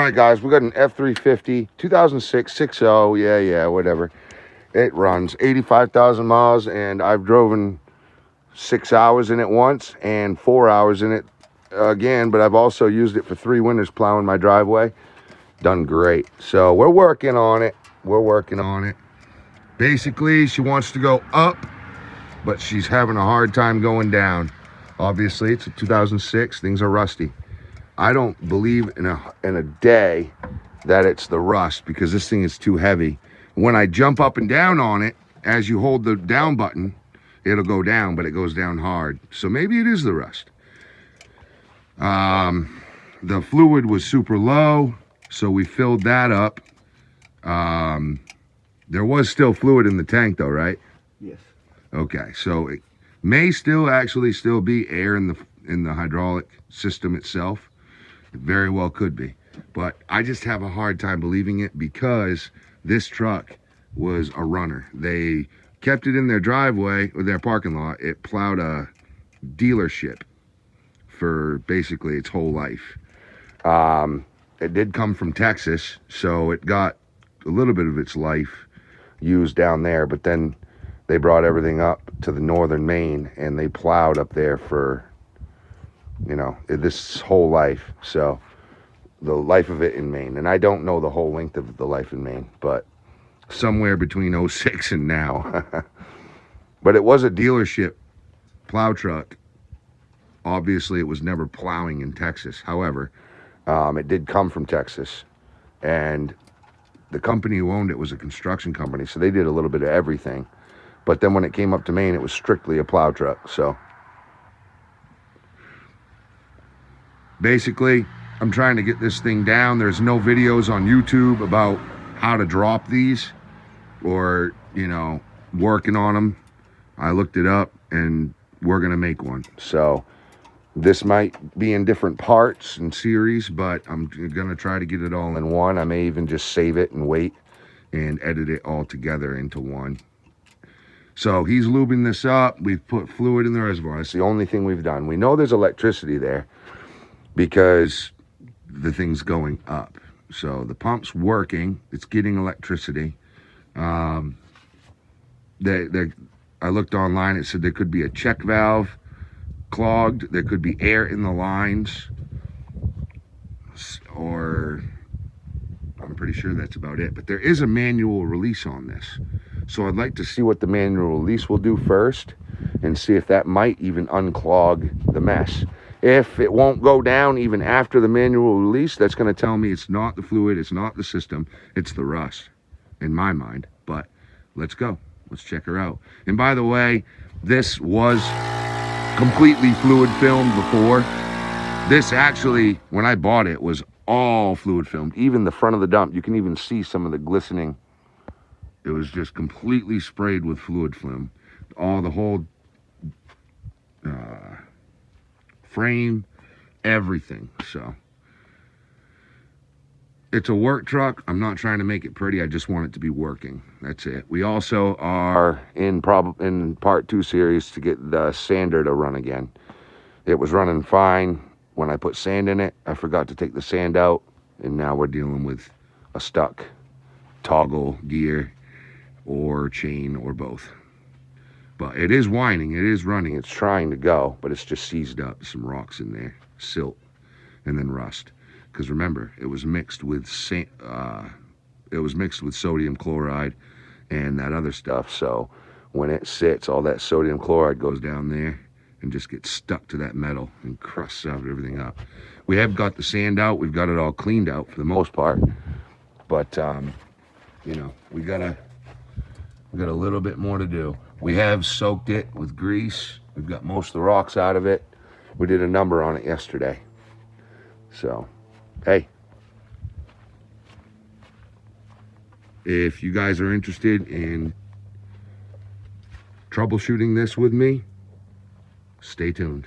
All right, guys, we got an F350, 2006, 6.0, yeah, whatever. It runs 85,000 miles, and I've driven 6 hours in it once and 4 hours in it again, but I've also used it for 3 winters plowing my driveway. Done great. So we're working on it. Basically, she wants to go up, but she's having a hard time going down. Obviously, it's a 2006. Things are rusty. I don't believe in a day that it's the rust, because this thing is too heavy. When I jump up and down on it, as you hold the down button, it'll go down, but it goes down hard. So maybe it is the rust. The fluid was super low, so we filled that up. There was still fluid in the tank though, right? Yes. Okay, so it may still be air in the hydraulic system itself. It very well could be, but I just have a hard time believing it, because this truck was a runner. They kept it in their driveway or their parking lot. It plowed a dealership for basically its whole life. It did come from Texas, so it got a little bit of its life used down there, but then they brought everything up to the northern Maine, and they plowed up there for, you know, this whole life. So the life of it in Maine, and I don't know the whole length of the life in Maine, but somewhere between 06 and now. But it was a dealership plow truck. Obviously it was never plowing in Texas. However, it did come from Texas, and the company who owned it was a construction company, so they did a little bit of everything. But then when it came up to Maine, it was strictly a plow truck. So basically, I'm trying to get this thing down. There's no videos on YouTube about how to drop these or, you know, working on them. I looked it up, and we're going to make one. So this might be in different parts and series, but I'm going to try to get it all in one. I may even just save it and wait and edit it all together into one. So he's lubing this up. We've put fluid in the reservoir. That's the only thing we've done. We know there's electricity there because the thing's going up. So the pump's working. It's getting electricity. I looked online. It said there could be a check valve clogged. There could be air in the lines. Or I'm pretty sure that's about it. But there is a manual release on this. So I'd like to see what the manual release will do first, and see if that might even unclog the mess. If it won't go down even after the manual release, that's going to tell me it's not the fluid, it's not the system, it's the rust, in my mind. But let's go. Let's check her out. And by the way, this was completely fluid filmed before. This actually, when I bought it, was all fluid filmed. Even the front of the dump, you can even see some of the glistening. It was just completely sprayed with fluid film. The whole frame, everything. So it's a work truck. I'm not trying to make it pretty. I just want it to be working. That's it. We also are in part 2 series to get the sander to run again. It was running fine when I put sand in it. I forgot to take the sand out, and now we're dealing with a stuck toggle gear or chain or both. But it is whining, it is running, it's trying to go, but it's just seized up. Some rocks in there, silt, and then rust. Because remember, it was mixed with sodium chloride and that other stuff. So when it sits, all that sodium chloride goes down there and just gets stuck to that metal and crusts out everything up. We have got the sand out. We've got it all cleaned out for the most part. But you know, we got a little bit more to do. We have soaked it with grease. We've got most of the rocks out of it. We did a number on it yesterday. So, hey, if you guys are interested in troubleshooting this with me, stay tuned.